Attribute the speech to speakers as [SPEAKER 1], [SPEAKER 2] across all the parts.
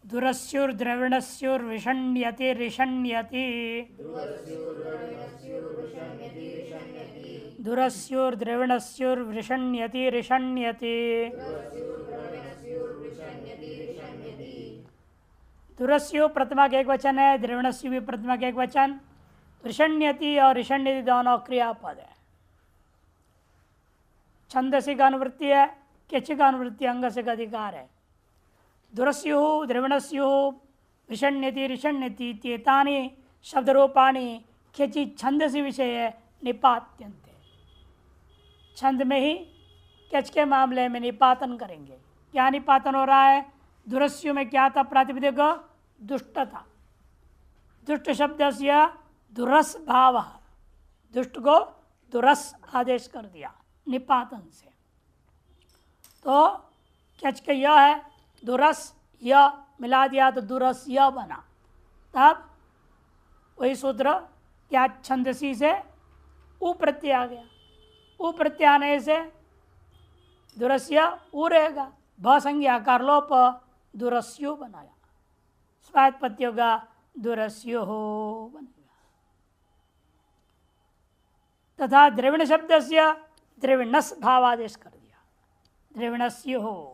[SPEAKER 1] दुरस्युर्द्रविणस्युर्विषण्यति रिषण्यति दुरस्युर्द्रविणस्युर्विषण्यति रिषण्यति दुरस्यु प्रथमा का एक वचन है, द्रविणस्यु भी प्रथमा का एक वचन, रिषण्यति और रिषण्यति दोनों क्रियापद है। छंदसी का अनुवृत्ति है, क्यच का अनुवृत्ति अंग से का अधिकार है। दुरस्यु द्रविणस्यु विषण्यति रिषण्यति तेतानि शब्द रूपाणी क्यचि छंदसी विषय निपात्यन्ते। छंद में ही क्यच के मामले में निपातन करेंगे। क्या निपातन हो रहा है? दुरस्यु में क्या था? प्रातिपदिक दुष्ट था। दुष्ट शब्द से दुरस भाव, दुष्ट को दुरस आदेश कर दिया निपातन से। तो क्यच के यह है, दुरस य मिला दिया तो दुरस य बना। तब वही सूत्र क्या छंदसी से उ प्रत्यय आ गया। उ प्रत्यय आने से दुरस्य उ रहेगा। भ संज्ञा कार लोप दुरस्यो बनाया। स्वायत्त पत्यों का दुरस्यो हो बनेगा। तथा द्रविण शब्द से द्रविणस भावादेश कर दिया, द्रविणस्य हो।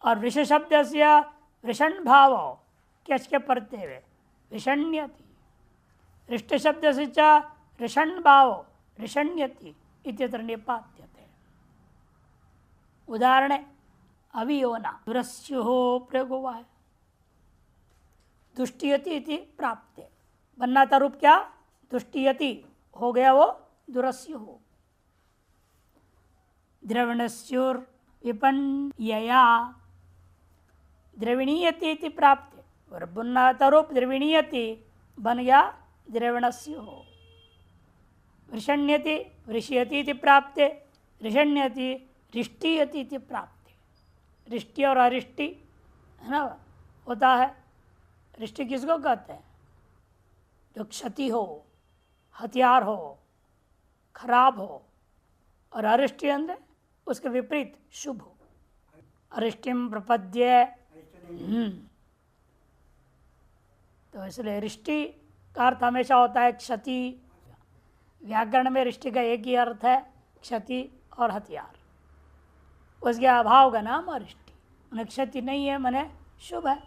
[SPEAKER 1] और ऋष शब्द से वृषण भाव क्यच के प्रत्यय हुए विषण्यति। ऋष्ट शब्द से ऋषण भाव ऋषण्यति इत्यत्र निपात्यते। उदाहरण अवियोना दुरस्यो हो प्रयोग हुआ है। दुष्टियति इति प्राप्त बनना था रूप क्या? दुष्टियति हो गया, वो दुरस्य हो। द्रविणस्योर विपण्यया द्रविणीयति इति प्राप्त और बुन्ना था रूप द्रविणीयति बन गया द्रविणस्य हो। वृषण्यति वृष्यति इति प्राप्त ऋषण्यति रिष्टियति इति प्राप्त। रिष्टि और अरिष्टि है ना होता है। रिष्टि किसको कहते हैं? जो क्षति हो, हथियार हो, खराब हो। और अरिष्टि अंदर उसके विपरीत शुभ हो। अरिष्टिम प्रपद्य। तो इसलिए रिष्टि का अर्थ हमेशा होता है क्षति। व्याकरण में रिष्टि का एक ही अर्थ है, क्षति और हथियार। उसके अभाव का नाम अरिष्टि। उन्हें क्षति नहीं है माने शुभ है,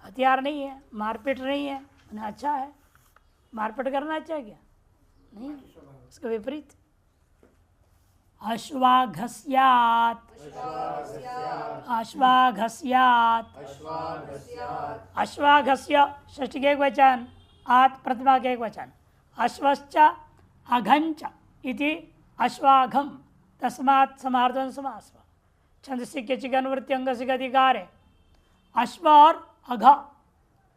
[SPEAKER 1] हथियार नहीं है, मारपीट नहीं है, उन्हें अच्छा है। मारपीट करना अच्छा है क्या? नहीं, उसके विपरीत। अश्वाघस्यात् अश्वाघस्यात् अश्वाघस्य षष्ठी के एक वचन, आत् प्रथमा के एक वचन। अश्वश्च अघंच इति अश्वाघम तस्मात् समार्धन समास। छंदसी के चिक अनुवृत्ति अंग से अधिकार है। अश्व और अघ,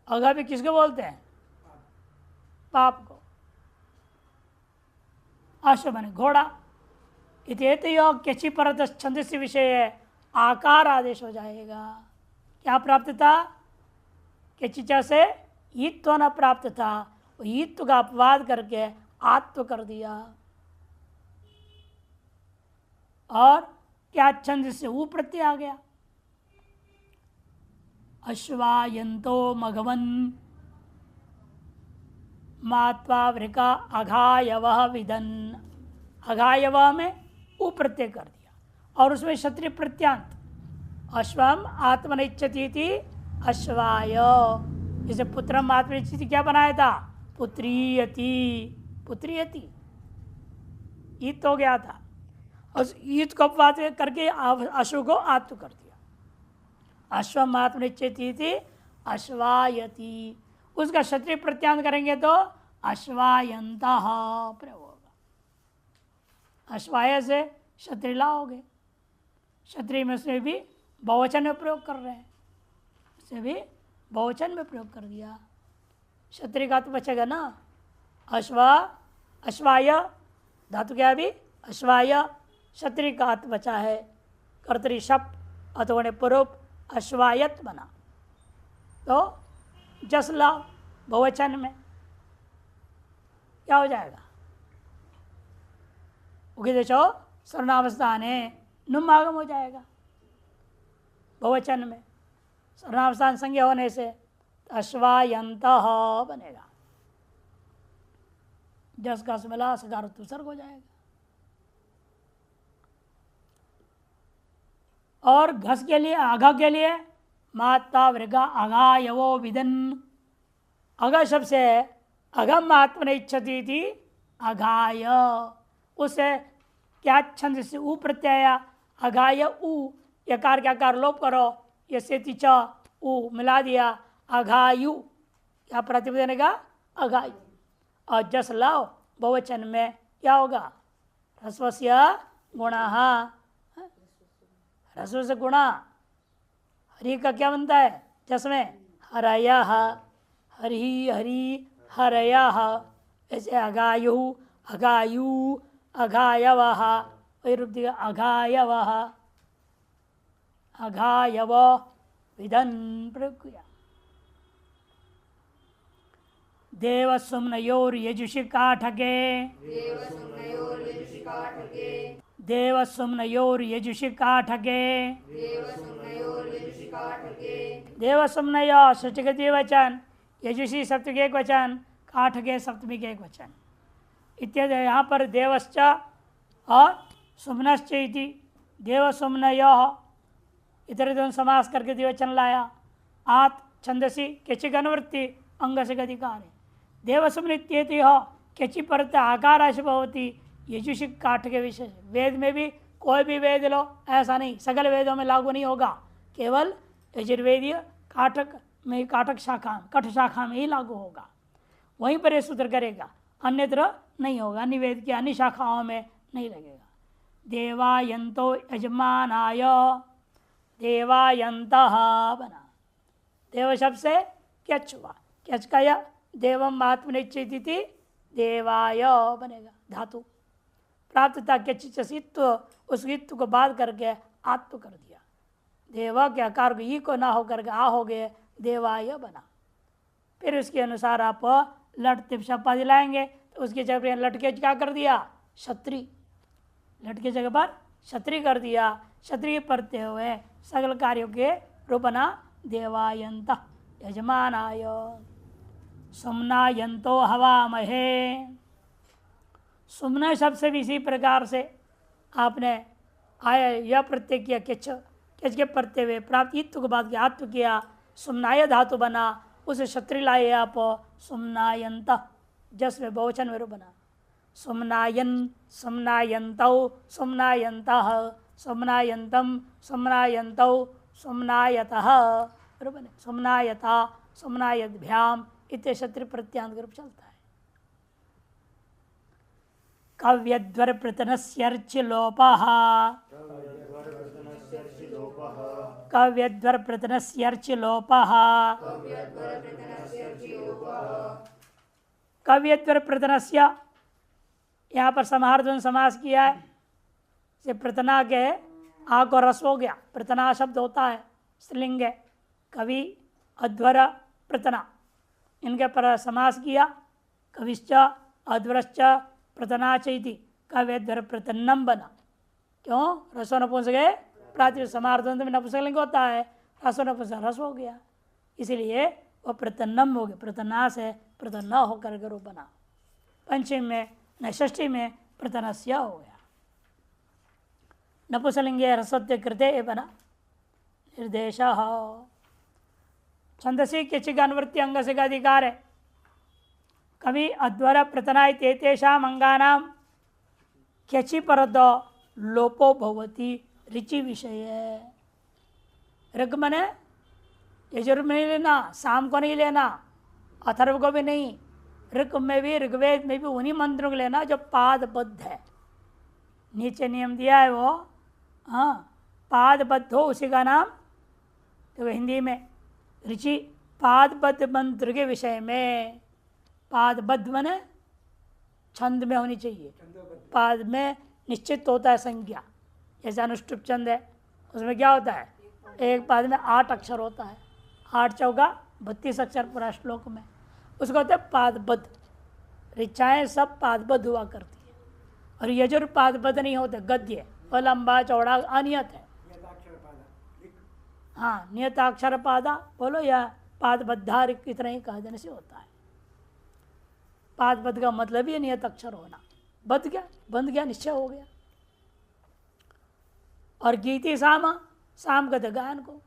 [SPEAKER 1] अघ भी किसको बोलते हैं? पाप को। अश्व बने घोड़ा। इतेतयो क्यचि परत छंदसी विषय है, आकार आदेश हो जाएगा। क्या प्राप्त था? क्यचिचा से ईत्व न प्राप्त था, वो ईत्व का अपवाद करके आत्व कर दिया। और क्या छंद से ऊ प्रत्यय आ गया। अश्वायंतो मघवन मात्वा वृका अघायव विदन। अघायव में ऊ प्रत्यय कर दिया और उसमें क्षत्रिय प्रत्यांत अश्वम आत्मनिच्छति थी अश्वाय। जैसे पुत्रम आत्मनिच्छति क्या बनाया था? पुत्रीयति। पुत्रीयति ईत हो गया था। और ईत को अपवाद करके अश्व को आत्म कर दिया। अश्वम आत्मनिच्छति थी अश्वायति। उसका क्षत्रिय प्रत्यांत करेंगे तो अश्वायंत प्रयोग होगा। अश्वाय से क्षत्रिय लाओगे। क्षत्रिय में से भी बहुवचन में प्रयोग कर रहे हैं, उसे भी बहुवचन में प्रयोग कर दिया। क्षत्रिय का तो बचेगा ना। अश्वा अश्वाय धातु क्या भी अश्वाय, क्षत्रिय का अर्थ बचा है कर्तरी शप अथवा ने पूर्व अश्वायत बना। तो जस लाओ बहुवचन में क्या हो जाएगा? उगिदेशो सर्वनामस्थाने नुम आगम हो जाएगा बहुवचन में। सर्वनामस्थान संज्ञा होने से अश्वायंतः बनेगा। जस का मिला सकार उत्सर्ग हो जाएगा। और घस के लिए आघा के लिए माता वृगा अगायवो विदन। अग शब्द से अगम आत्मन इच्छति थी अघाय, उसे क्या छंद से ऊ प्रत्यय अघाय ऊ यकार क्या कार लोप करो यसे च ऊ मिला दिया अघायु, क्या प्रतिपद देने का अघायु। और जस लाओ बहुवचन में क्या होगा ह्रस्वस्य गुणः, ह्रस्व से गुणा हरि का क्या बनता है जस में हरयः, हरि हरि हरयः। ऐसे अगायु अगायु अघायवः, वही रूप दिया अघायवः अघायव विधन प्रक्रिया। देवसुम्नयोर यजुषि काठके, देवसुम्नयोर यजुषि काठके, देवसुम्नय षष्ठी के वचन, यजुषी सप्तमी के एक वचन, काठके सप्तमी के एक वचन इत्यादि। यहाँ पर देवश्च और सुम्नश्च इति देवसुम्नय इतर दोनों समास करके द्विवचन लाया। आत छंदसी केचिक अनुवृत्ति अंग से अधिकार है। देवसुम्नित्येति हो केचि परत आकाराश भवती यजुषि काठ के विषय। वेद में भी कोई भी वेद लो ऐसा नहीं, सगल वेदों में लागू नहीं होगा, केवल यजुर्वेदीय काठक में काठक शाखा कठ शाखा में ही लागू होगा, वहीं पर यह सूत्र करेगा, अन्यत्र नहीं होगा, अन्य वेद की अन्य शाखाओं में नहीं लगेगा। देवायंतो यजमानाय, देवायंतः बना, देव शब्द से क्यच हुआ, क्यच का या देवम आत्मनिश्चित देवाय बनेगा धातु। प्राप्तता क्यचित्व उस इत्व को बाद करके आत्म कर दिया, देवा के आकार को ई को ना होकर के आ हो गए देवाय बना। फिर उसके अनुसार आप लट तिप्पा दिलाएंगे तो उसकी जगह पर लट के क्या कर दिया क्षत्रि, लट की जगह पर क्षत्रि कर दिया, क्षत्रिय पढ़ते हुए सगल कार्यों के रूपना देवायंत यजमानाय। सुम्नायंतो हवामहे, सुम्ना शब्द से भी इसी प्रकार से आपने आय यह प्रत्यय किया किच किच के पढ़ते हुए प्राप्त इत्व के बाद के आत्व किया, सुम्नाय धातु बना, उसे क्षत्रि लाए आप सुम्नायंत जस में बहुवचन में रूप बना। सुम्नायन सुम्नायन्तौ सुम्नायन्तः सुम्नायन्तम सुम्नायन्तौ सुम्नायतः रूप बने। सुम्नायता सुम्नायद्भ्याम इत्य क्षत्रि प्रत्यांत रूप चलता है। कव्यध्वर प्रतनस्यर्च लोपः, कव्यध्वर प्रतनस्यर्च लोपः, कव्यध्वर प्रतनस्य यहाँ पर समाहार समास किया है, से प्रतना के आ को रस हो गया, प्रतना शब्द होता है स्त्रीलिंग है, कवि अध्वर प्रतना इनके पर समास किया, कविश्च अध्वरश्च प्रतना चैति कव्यध्वर प्रतन्नम बना। क्यों रसो नपुंसक प्रातिपदिक समाहार में नपुंसकलिंग होता है, रसो नपुंसक रस हो गया, इसीलिए वह प्रतन्नम हो गया, प्रतना से प्रतन्न होकर के रूप बना। पंचमी में न षष्ठी में प्रतनस्य हो गया। नपुंसकलिंगे रसोत्य कृते बना निर्देश। छंदसी किचिक अनुवृत्ति अंग से का अधिकार है। कवि अध्वर प्रतना तेषाम अंगानाम क्यचि परद लोपो भवति रुचि विषय। ऋग मने यजुर्वेद में नहीं लेना, साम को नहीं लेना, अथर्व को भी नहीं, ऋग में भी ऋग्वेद में भी उन्हीं मंत्रों को लेना जो पादबद्ध है। नीचे नियम दिया है वो, हाँ पादबद्ध हो उसी का नाम, तो हिंदी में रुचि पादबद्ध मंत्र के विषय में, पादबद्ध मने छंद में होनी चाहिए, पाद में निश्चित होता है संज्ञा, जैसे अनुष्टुप छंद है उसमें क्या होता है एक पाद में 8 अक्षर होता है, 8 चौका 32 अक्षर पूरा श्लोक में, उसको होता है पादबद्ध। ऋचाएँ सब पादबद्ध हुआ करती है, और यजुर पादबद्ध नहीं होते, गद्य और लंबा चौड़ा अनियत है। हाँ, नियताक्षर पादा बोलो या पादबद्धार, इतना ही कह देने से होता है। पादबद्ध का मतलब ही नियत अक्षर होना। बध गया, बंध गया, निश्चय हो गया। और गीति सामा, साम का गायन को,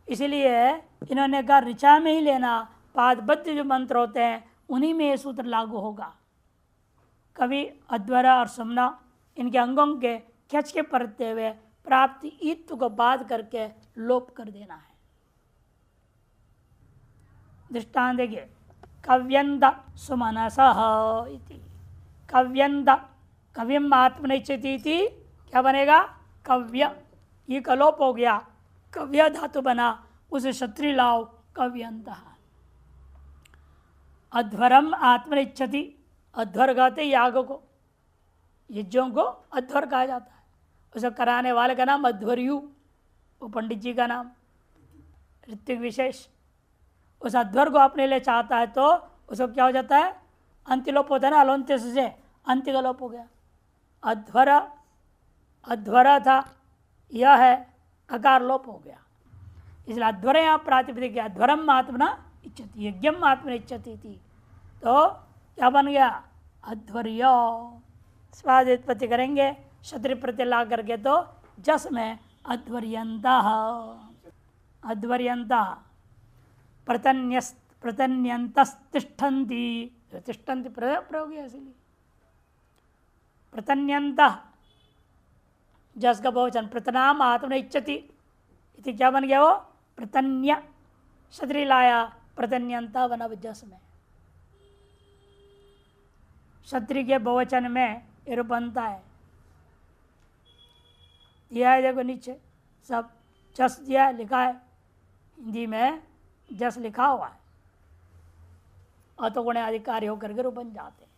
[SPEAKER 1] इसलिए इन्होंने कहा ऋचा में ही लेना। पादबद्ध जो मंत्र होते हैं उन्हीं में ये सूत्र लागू होगा। कवि अध्वरा और सुमना इनके अंगों के खच के परते हुए प्राप्ति ईत्व को बाध करके लोप कर देना है। दृष्टांत देखिए, कव्यंद सुमनसः इति। कव्यंद, कविम आत्मनिच्छति इति क्या बनेगा? कव्य। ये का लोप हो गया, कव्य धातु बना, उसे क्षत्रिय लाओ कव्यंतः। अध्वरम आत्मनिच्छति, अध्वर कहते याग को, यज्ञों को अध्वर कहा जाता है। उसे कराने वाले का नाम अध्वर्यु, वो पंडित जी का नाम, ऋत्विक विशेष। उस अध्वर को अपने लिए चाहता है तो उसको क्या हो जाता है? अंतिलोप होता है ना, अलोन्त्य से अंत्य का लोप हो गया। अध्वर, अध्वर था, यह है, अकार लोप हो गया। इसलिए अध्वर यहाँ प्रातिपदिक, अध्वरम आत्मना इच्छति, यज्ञम आत्मना इच्छति थी, तो क्या बन गया? अध्वर्य। स्वादित्पत्ति करेंगे क्षत्रिय प्रत्यय ला करके तो जस में अध्वर्यंता, अध्वर्यंता। प्रतन्यंतस्तिष्ठन्ति, तिष्ठन्ति प्रयोग है, इसलिए प्रतन्यंत जस का बहुवचन, प्रतनाम आत्मना इच्छति इति क्या बन गया? वो प्रतन्य, क्षत्रिय लाया, प्रतन्यंता बना जस में। क्षत्रिय के बहुवचन में ये रूप बनता है। दिया है देखो नीचे सब, जस दिया है, लिखा है हिंदी में, जस लिखा हुआ है। अतोगुण अधिकारी होकर के रूप बन जाते हैं।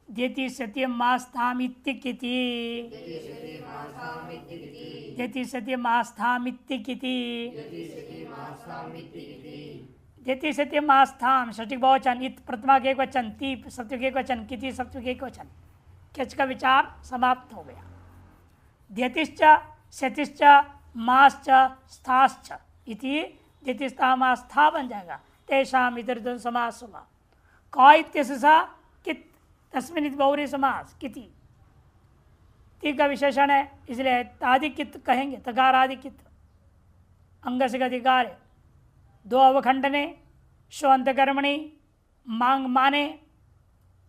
[SPEAKER 1] देति सत्यम मास्थामित्तिकिति, देति सत्यम आस्थामित्तिकिति, देति सत्यम आस्थाम षष्ठी बहुवचन, इत प्रथमा के एक वचन, ती सप्तमी के एक वचन, किति सप्तमी के एक वचन। किच का विचार समाप्त हो गया। द्यतिश्च शतिश्च माश्च स्थाश्च इति द्यतिस्तामास्था बन जाएगा। तेषाम इतर समास हुआ। क इत्यस्य सा कित, तस्मिन् बहुरी समास किति, ती का विशेषण है, इसलिए तादिकित कहेंगे, तकार आदिकित। अंग से अधिकार है, दो अवखंडने, शो अंतकर्मणि, मांग माने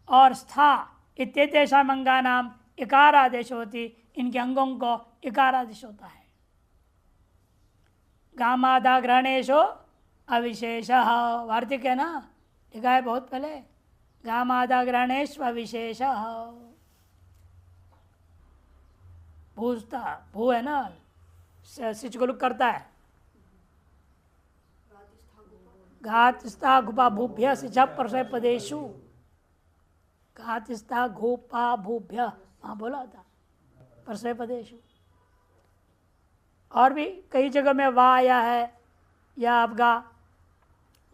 [SPEAKER 1] और स्था इत्येतेषाम् अंगानाम इकार आदेश होती, इनके अंगों को इकार आदेश होता है। गामादा ग्रहणेशो अविशेष, वार्तिक है ना, लिखा है बहुत पहले, गामादा ग्रहणेश अविशेष। भूस्ता, भू है ना, सिच को लुक करता है, घातस्था घुपा भूभ्य सिचा परसय पदेशु, घातस्था घोपा भूभ्य, वहाँ बोला था परसय पदेशु। और भी कई जगह में वा आया है, या आपका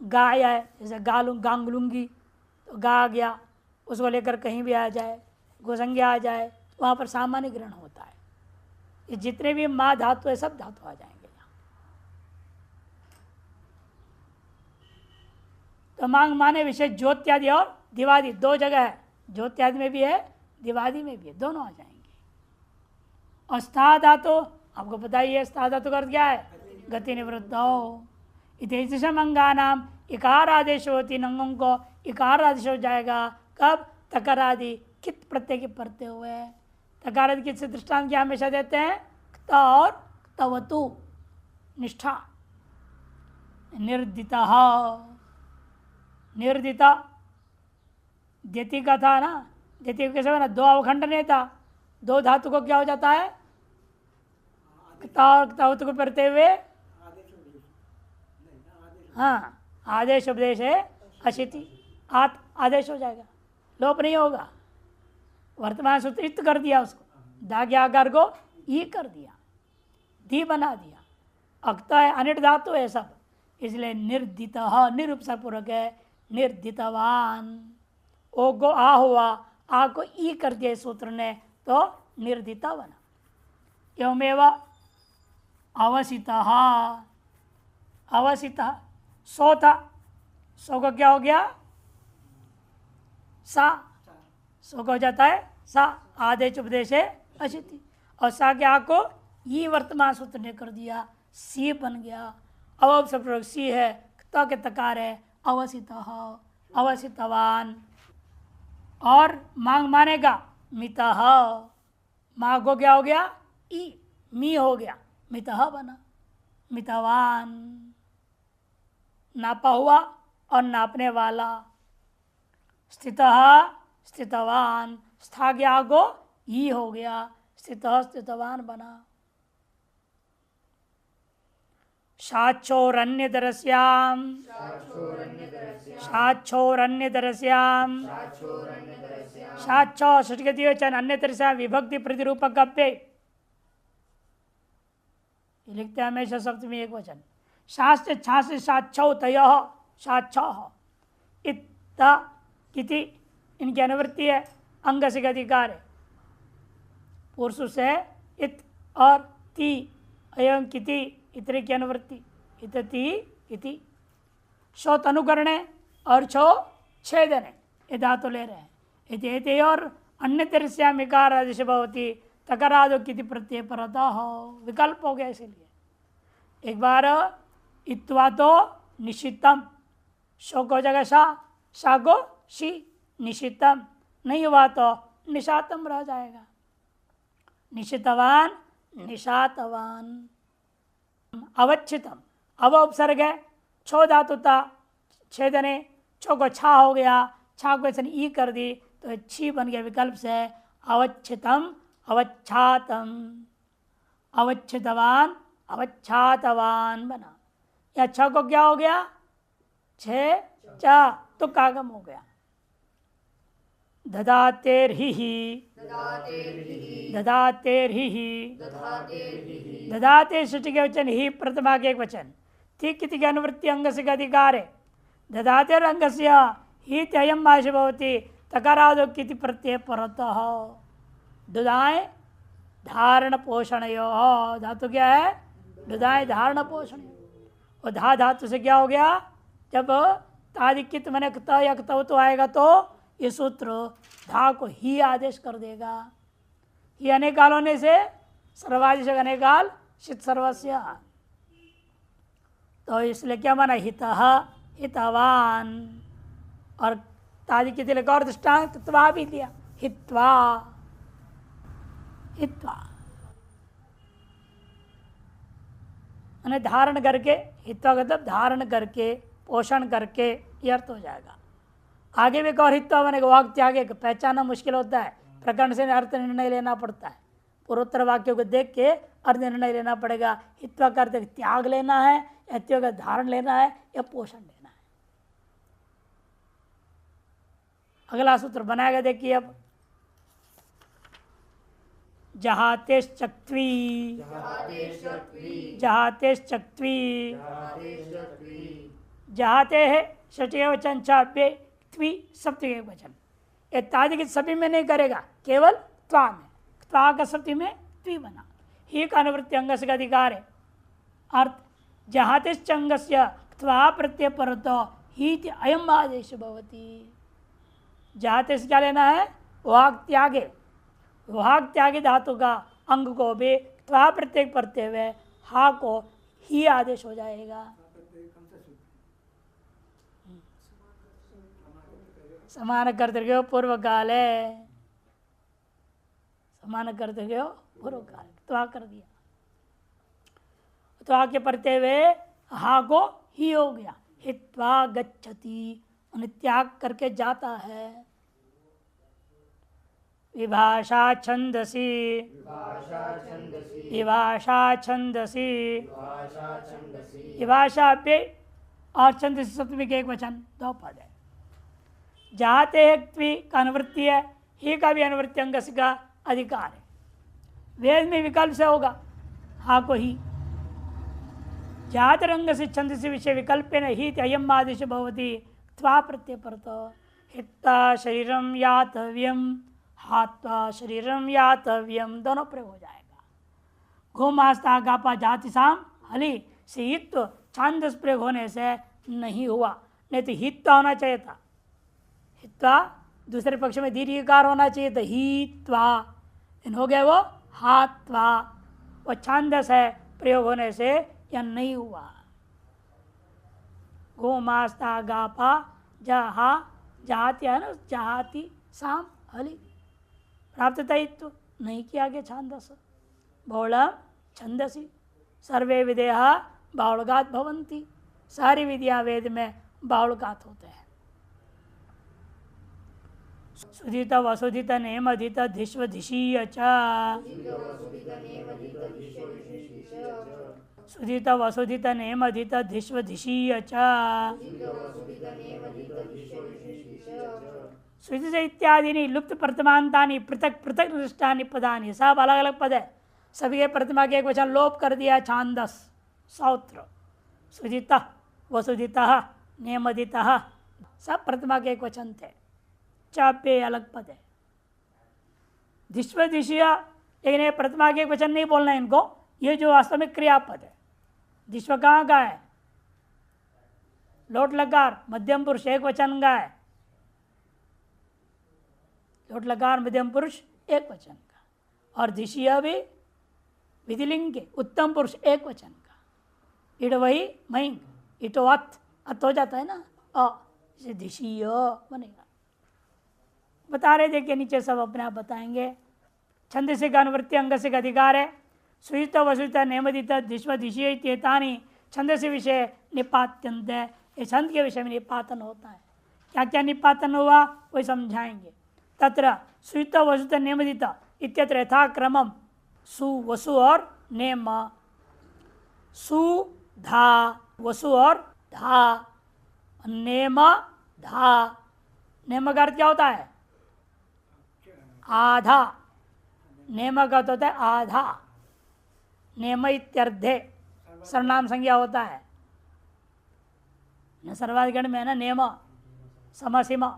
[SPEAKER 1] गा आया है, जैसे गांगलुंगी, तो गा आ गया, उसको लेकर कहीं भी आ जाए, गोसंज्ञा आ जाए, वहाँ पर सामान्य ग्रहण होता है। ये जितने भी माँ धातु है सब धातु आ जाएंगे यहाँ। तो मांग माने विशेष ज्योत्यादि और दिवादि दो जगह है, ज्योत्यादि में भी है, दिवादि में भी है, दोनों आ जाएंगे। और स्था धातु आपको पता ही है, स्था धातु का अर्थ क्या है? गति निवृत्त हो। इतिशम अंगानाम इकार आदेश होती, अंगों को इकार आदेश हो जाएगा। कब? तकरादि कित प्रत्यय के पढ़ते हुए। तकारादि कित से दृष्टांत क्या हमेशा देते हैं? क्त और तवतु, निष्ठा। निर्दिता, निर्दिता द्यति का था ना, द्यति कैसे बना? दो अवखंड नहीं था, दो धातु को क्या हो जाता है? और तवतु को पढ़ते हुए, हाँ, आदेश उपदेश है अशिति, आदेश हो जाएगा, लोप नहीं होगा। वर्तमान सूत्र इत कर दिया, उसको दाग्य आकार को ई कर दिया, धी बना दिया। अक्ता है, अनिट धातु है सब, इसलिए निर्दित, निरुपसपूर्वक है, निर्दितवान। ओ को आ हुआ, आ को ई कर दिया सूत्र ने, तो निर्दिता बना। एवमेव अवसितः, अवसितः सो था, सो का क्या हो गया सा, सो का हो जाता है सा, आदेश उपदेश है अशिति, और सा के आ को ये वर्तमान सूत्र ने कर दिया, सी बन गया। अब सब प्रयोग सी है, त के तकार है, अवसितः, अवसितवान। और मांग मानेगा मितः, माँ को क्या हो गया ई, मी हो गया, मितः बना, मितवान। नापा हुआ और नापने वाला। स्थितः स्थितवान, स्था गया गो ई हो गया, स्थितः स्थितवान बना। शाच्छोरन्यतरस्याम, शाच्छोरन्यतरस्याम, शाच्छो षष्ठी वचन अन्यतरस्याम विभक्ति प्रतिरूपक गप्पे, लिखते हैं हमेशा सप्तमी एक वचन। शास्त्र छात्र साक्षौ तय, साक्ष इत किति, इनकी अनुवृत्ति है, अंग से अधिकार है, पुरुष से इत और ती, अयं किति इतने की अनुवृत्ति, इतती इति। शोत अनुकरण और छो छेदन, ये धातु ले रहे हैं। इति और अन्य तरस्याम विकार आदेश भवति तकरादो किति प्रत्यय परता हो, विकल्प हो गया। इसीलिए एक बार इत्वा तो निश्चितम, शो को जगह शा को शी, निश्चितम नहीं हुआ तो निशातम रह जाएगा। निशितवान निशातवान। अवच्छितम, अव उपसर्ग है, छो धातुता छेदने, छो को छा हो गया, छा को ऐसे ई कर दी तो छी बन गया विकल्प से, अवच्छितम अवच्छातम, अवच्छितवान अवच्छातवान बना। या छ को क्या हो गया छे चा, तो कागम हो गया। ददातेर ही, ददातेर ही, ददाते सृष्टि के वचन ही प्रथमा के एक वचन, ठीक किति की अनुवृत्ति अंग से अधिकार है। ददातेर अंग से ही त्ययम भाष भवति तकारादो किति प्रत्यय परतः। दुदाएं धारण पोषण यो, धातु क्या है दुदाएं धारण पोषण, और धा धातु से क्या हो गया, जब तादिकित मैंने क्त या तो आएगा तो ये सूत्र धा को ही आदेश कर देगा। ही अनेकाल होने से सर्वादेश अनेकाल शित सर्वस्य, तो इसलिए क्या माना हितः हितवान, और तादि किति लगा और दृष्टांत त्वा भी दिया, हित्वा हित्वा मैंने धारण करके, हित्वा का मतलब धारण करके पोषण करके, ये अर्थ हो जाएगा। आगे भी एक और हित्वा बनेगा, वाक्य त्यागे पहचानना मुश्किल होता है, प्रकरण से अर्थ निर्णय लेना पड़ता है, पूर्वोत्तर वाक्यों को देख के अर्थ निर्णय लेना पड़ेगा। हित्वा का अर्थ त्याग लेना है, या त्याग का धारण लेना है, या पोषण लेना है। अगला सूत्र बनाएगा, देखिए अब, जहातेश्चक्त्वी, जहातेश्चक्त्वी, जहाते है षष्ठी वचन चाप्य त्वी सप्तमी एक वचन, ये तादि के सभी में नहीं करेगा, केवल त्वा में, त्वा का सप्तमी में त्वी बना। ही का अनुवृत्ति अंग से अधिकार है। अर्थ जहातेश्च अंगस्य त्वा प्रत्यय परतो ही अयम आदेश भवति। जहाते से क्या लेना है, वाक् त्यागे, वाक् त्यागे धातु का अंग को भी त्वा प्रत्यय परते हुए हा को ही आदेश हो जाएगा। समान कर्तव्य पूर्व काल है, समान कर्तव्य पूर्व काल, त्वा कर दिया, त्वा के परते हुए हा को ही हो गया। हित्वा गच्छति, उन्हें त्याग करके जाता है। विभाषा छंदसी, विभाषा छंदसी, विभाषा पे और छंदसी सप्तमी के एक वचन, दो पद है। जाते त्वी का अनुवृत्ति है, ही का भी अनुवृत्ति अंग का अधिकार है। वेद में विकल्प से होगा, हा को ही। जात रंग से छंद से विषय विकल्प न ही अयम आदेश भवति त्वा प्रत्यय परतो। हित्वा शरीरम यातव्यम, हात्वा शरीरम यातव्यम, दोनों प्रयोग हो जाएगा। घोमास्ता गापा जाति साम हली से हित्व छांदस प्रयोग होने से नहीं हुआ, नहीं तो हित्वा होना चाहिए था। हित्वा दूसरे पक्ष में दीर्घकार होना चाहिए था, हित्वा इन हो गया वो हात्वा, वो छांदस है, प्रयोग होने से यह नहीं हुआ। घोमास्ता गापा जहा जाति है ना, जाति साम हली प्राप्त दायित्व नहीं किया गया छांदस। बहुलम छंदसी सर्वे विदेह बाहुलगात भवंती, सारी विधियां वेद में बाहुलगात होते हैं। सुधित वसुधित नेमधित धिष्व धिषीय च, सुधित वसुधित नेमधित धिष्व धिषीय च, सुधित इत्यादि लुप्त प्रथमांतानि पृथक पृथक दृष्टानि पदानि, सब अलग अलग पद है, सभी के प्रतिमा के एक वचन लोप कर दिया छांदस सौत्र। सुधित वसुधित नेमधित सब प्रतिमा के एक वचन थे, चापे अलग पद है। धिष्व धिषीय लेकिन ये प्रतिमा के एक वचन नहीं बोलना है इनको, ये जो वास्तव में क्रियापद है। धिष्व कहाँ का है? लोट लकार मध्यम पुरुष एक वचन का है, लोट लकार मध्यम पुरुष एक वचन का, और धिषीय भी विधिलिंग के उत्तम पुरुष एक वचन का। इड वही महिंग, इटो अत हो जाता है ना, इसे धिषीय बनेगा। बता रहे देखिए नीचे सब अपने आप बताएंगे। छंद से अनुवृत्ति अंग से अधिकार है। सुयुत वसुत नेमदित धिष्व धिषीय इत्येतानि छंद से विषय निपात्यंत है, ये छंद के विषय में निपातन होता है। क्या क्या निपातन हुआ वही समझाएंगे। तत्र सुयुत वसुत नेमदित इत्यत्र यथा क्रमम सु वसु और नेम, सु धा वसु और धा, नेम धा। नेम का अर्थ क्या होता है? आधा। नेम का अर्थ होता है आधा। नेम इत्यर्धे सर्वनाम संज्ञा होता है न, सर्वाधिकरण में है ना नेम समसीमा।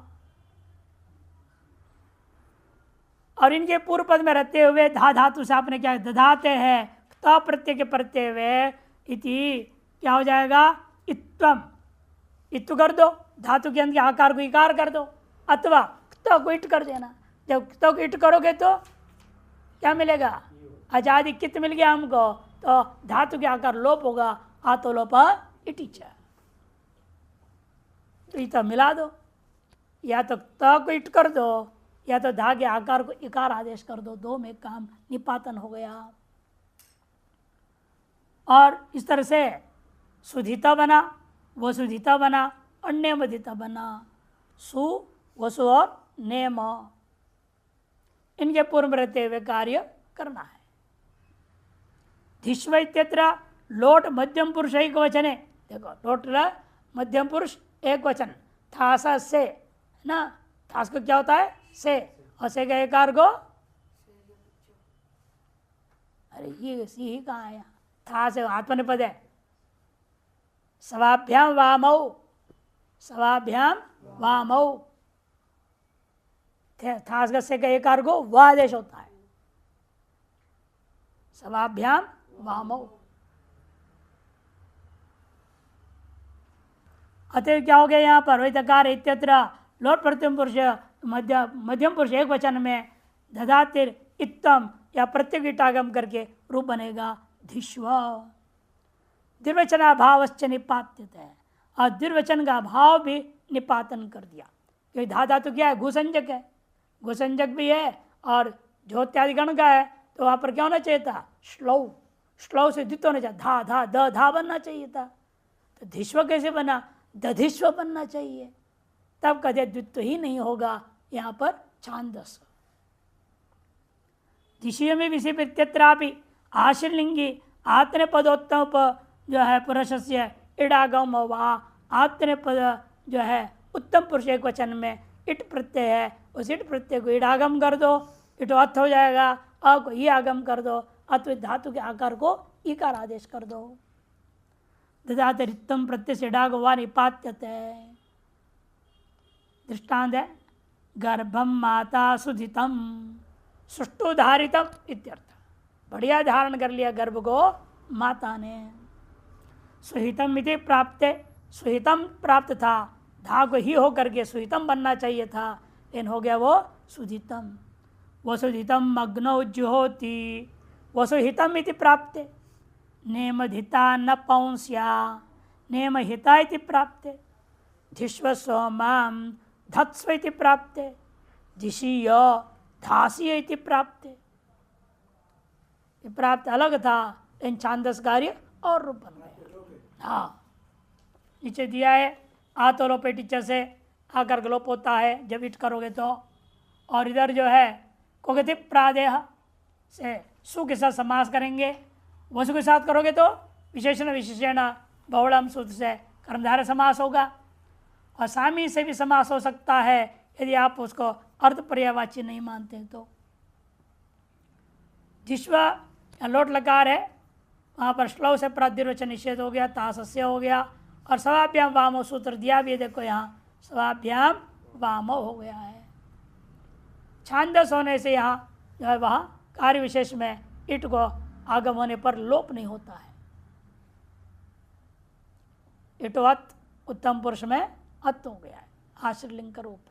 [SPEAKER 1] और इनके पूर्व पद में रहते हुए धा धातु से आपने क्या दधाते हैं, त प्रत्यय के प्रत्यय हुए इति क्या हो जाएगा? इत्वम। इत्व कर दो, धातु के अंत के आकार को इकार कर दो, अथवा तो को इट कर देना। जब तो को इट करोगे तो क्या मिलेगा? आजादी कित मिल गया हमको, तो धातु के आकार लोप होगा, आतो लोप इटिच। तो इतना मिला दो, या तो त को इट कर दो या तो धा के आकार को इकार आदेश कर दो, दो में काम निपातन हो गया। और इस तरह से सुधिता बना, वसुधिता बना और नेमधिता बना। सु वसु और नेम, इनके पूर्व रहते हुए कार्य करना है। धिष्व इत्यत्र लोट मध्यम पुरुष एक वचन है। देखो लोट मध्यम पुरुष एक वचन, थासा से ना, थास को क्या होता है? से, और से का एकार को, अरे ये सी ही कहाँ आया? था से आत्मनिपद है। सवाभ्याम वामौ, सवाभ्याम वामौ, थास से का एकार को व आदेश होता है। सवाभ्याम वामौ। अतः क्या हो गया यहाँ पर? वही तकार इत्यत्र लोट प्रथम पुरुष मध्यम पुरुष एक वचन में दधातिर इत्तम या प्रत्येक इटागम करके रूप बनेगा धिष्व। द्विवचना भावश्च निपात्यते है, और द्विवचन का भाव भी निपातन कर दिया। क्योंकि धा धातु क्या है? घुसंजक है, घुसंजक भी है और ज्योत्यादि गण का है, तो वहां पर क्या होना चाहिए था? श्लौ। श्लौ से द्वित होना चाहिए, धा धा द धा बनना चाहिए था। तो धिष्व कैसे बना? दधिष्व बनना चाहिए, तब कदे द्वित्व ही नहीं होगा। यहाँ पर छांदस दिशीय में विषय प्रत्यत्रापि आश्रलिंगी आत्म पदोत्तम जो है पुरुष से इडागम वा आत्म पद जो है उत्तम पुरुष एक वचन में इट प्रत्यय है, उस इट प्रत्यय को इडागम कर दो, इटो अथ हो जाएगा, अ को ई आगम कर दो, अत्व धातु के आकार को इकार आदेश कर दो। ददातरित्तम प्रत्यय से इडाग वा निपात्यते। दृष्टांत है गर्भम माता सुधितम सुष्टुधारितम इत्यर्थ। बढ़िया धारण कर लिया गर्भ को माता ने। सुहितम इति प्राप्त, सुहितम प्राप्त था, धा को ही हो करके सुहितम बनना चाहिए था, लेकिन हो गया वो सुधितम। वसुधितम अग्नौ जुहोति, वसुहितम इति प्राप्त, नेमधिता न पौंस्या, नेमहिता इति प्राप्त, धिष्व सोमाम धत्स्व इति प्राप्त, धिषीय धासीय इति प्राप्त। प्राप्त अलग था, इन छांदस कार्य और रूप बन गया। हाँ, नीचे दिया है आतोलोपे टीचर से आकर ग्लोप होता है जब इट करोगे तो, और इधर जो है कोगति प्रादेह से सु के साथ समास करेंगे, वसु के साथ करोगे तो विशेषण विशेषण बहुड़म सूत्र से कर्मधारय समास होगा, और सामी से भी समास हो सकता है यदि आप उसको अर्थ पर्यायवाची नहीं मानते हैं तो। जिश्व लोट लकार है, वहाँ पर श्लोक से प्रादिर्वचन निषेध हो गया, तासस्य हो गया, और सवाभ्याम वामो सूत्र दिया भी है, देखो यहाँ सवाभ्याम वामो हो गया है। छांदस होने से यहाँ जो है वहाँ कार्य विशेष में इट को आगम होने पर लोप नहीं होता है। इटवत उत्तम पुरुष में अत हो गया है, आश्रलिंग का रूप है।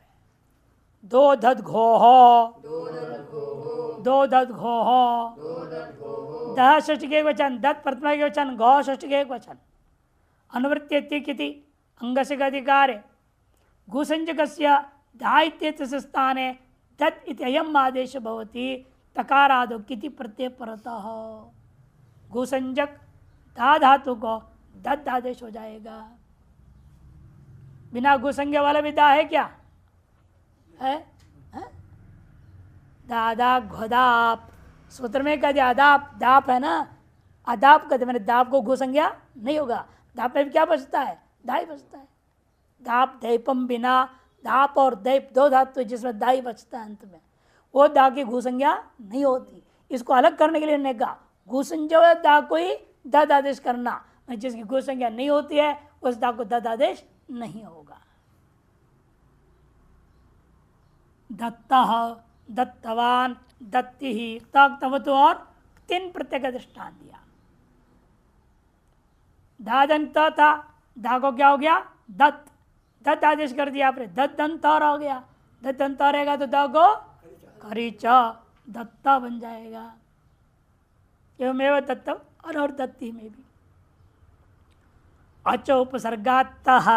[SPEAKER 1] दो धद घोहो, दो धद घोहो, दह षष्ठ के वचन, दत्त प्रथमा के वचन, घो षष्ठ के वचन। अनुवृत्ति किति अंगस्य का अधिकार है। गुसंजकस्य दायित्व स्थाने दत्त इत्ययम आदेश भवति, तकारादो किति प्रत्यय परतः। गुसंजक दा धातु को दत्त आदेश हो जाएगा। बिना गुसंज्ञा वाला भी दा है क्या है? दादा घोदाप, सूत्र में कह दिया अदाप, दाप है ना, अदाप कहते मैंने दाप को गुसंज्ञा नहीं होगा। दाप में भी क्या बचता है? दाई बचता है। दाप दैपम बिना, दाप और दैप दो धातु जिसमें दाई बचता है अंत में, वो दा की घुसंज्ञा नहीं होती। इसको अलग करने के लिए ने कहा घुसंज्ञा दा को ही दद आदेश करना, जिसकी घुसंज्ञा नहीं होती है उस दा को दद आदेश नहीं होगा। दत्तः, दत्तवान, दत्ति ही, तवतु और तीन प्रत्यय का दृष्टान दिया। दादंत था, दा को क्या हो गया? दत्त, दत्त आदेश कर दिया आपने, दत्त दंत और हो गया। दत्त दंत रहेगा तो दा को खरीच दत्ता बन जाएगा। एवमेव दत्तम और दत्ती में भी अच उपसर्गात्तः,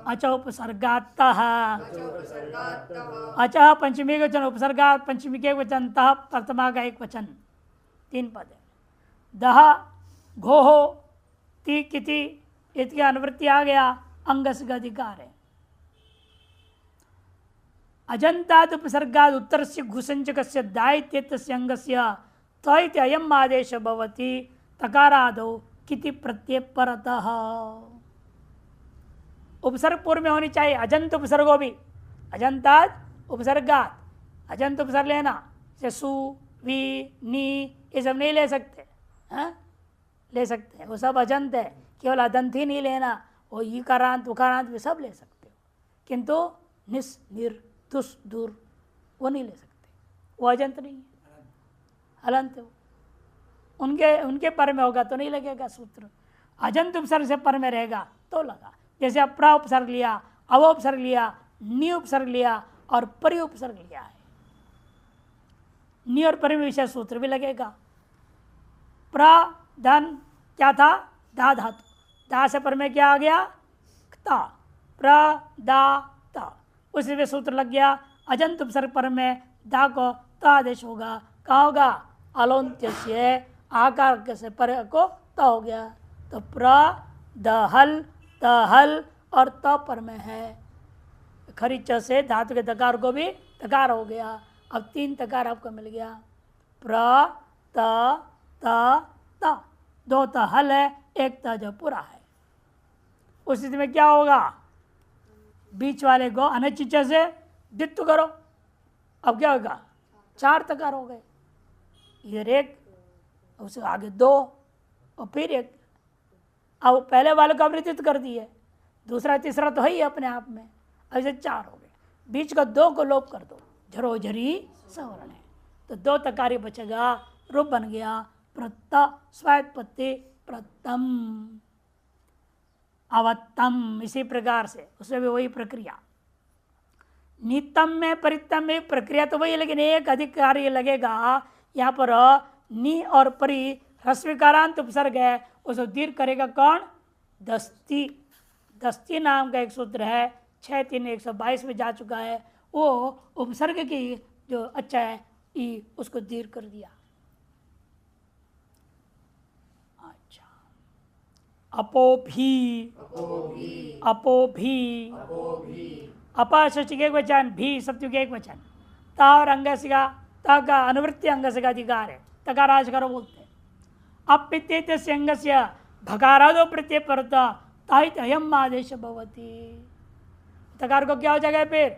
[SPEAKER 1] अच उपसर्गात्तः, अच पंचमी के वचन, उपसर्गा पंचमी के वचन, तः प्रथमा का एक वचन, तीन पद है। दह घोहो ती किति इसकी अनुवृत्ति आ गया, अंगस का अधिकार है। अजंताद उपसर्गाद उत्तर से घुसंचक से दायित्व अंगस्य त्वैत अयम आदेश भवति, तकारादो किति प्रत्यय परतः। उपसर्ग पूर्व में होनी चाहिए, अजंत उपसर्गो भी, अजंताद उपसर्गात, अजंत उपसर्ग लेना से सु वी नी ये सब नहीं ले सकते हैं? ले सकते हैं, वो सब अजंत है, केवल अदंत ही नहीं लेना, वो ईकारांत उकारांत भी सब ले सकते हो, किंतु निस निर तुस दूर वो नहीं ले सकते, वो अजंत नहीं है, हलंत हो। उनके पर में होगा तो नहीं लगेगा सूत्र, अजंत उपसर्ग से पर में रहेगा तो लगा। जैसे अब प्र उपसर्ग लिया, अव उपसर्ग लिया, नि उपसर्ग लिया और परि उपसर्ग लिया है, नि और परि में विषय सूत्र भी लगेगा। प्र धन क्या था? दा धातु, दा से पर में क्या आ गया? ता, प्र दा ता, उसी में सूत्र लग गया। अजंत उपसर्ग पर में दा को ता आदेश होगा, कहाँ होगा? अलोन्त्य से आकार से पर को त हो गया, तो प्र दहल तहल और त पर में है। खरीच से धातु के दकार को भी तकार हो गया। अब तीन तकार आपको मिल गया, प्र त त त, दो त हल है, एक त जो पूरा है। उस स्थिति में क्या होगा? बीच वाले को अनचिच से दित्व करो, अब क्या होगा? चार तकार हो गए, इधर एक, उससे आगे दो और फिर एक। अब पहले वाले को अवृत्त कर दिए, दूसरा तीसरा तो है ही अपने आप में, अब इसे चार हो गए, बीच का दो को लोप कर दो, झरो झरी सवर्ण है, तो दो तकारी बचेगा, रूप बन गया प्रत्त स्वात्पत्ति प्रत्तम अवत्तम। इसी प्रकार से उसमें भी वही प्रक्रिया। नितम में परितम में प्रक्रिया तो वही, लेकिन एक अधिक कार्य लगेगा। यहाँ पर नि और परि ह्रस्वीकारांत उपसर्ग है, उसको दीर्घ करेगा कौन? दस्ती। दस्ती नाम का एक सूत्र है 6-3-122 में जा चुका है, वो उपसर्ग की जो अच्छा है ई उसको दीर्घ कर दिया। अच्छा, अपो भी अपा षष्ठी के एक वचन, भी सप्तमी के एक वचन। ता और अंग का, ता का अनुवृत्ति अंग का अधिकार है, तकाराज करो बोलते हैं। अपित्येत अंग से भकारादो प्रत्यय परता ताहित अयम आदेश भवती। तकार को क्या हो जाएगा? फिर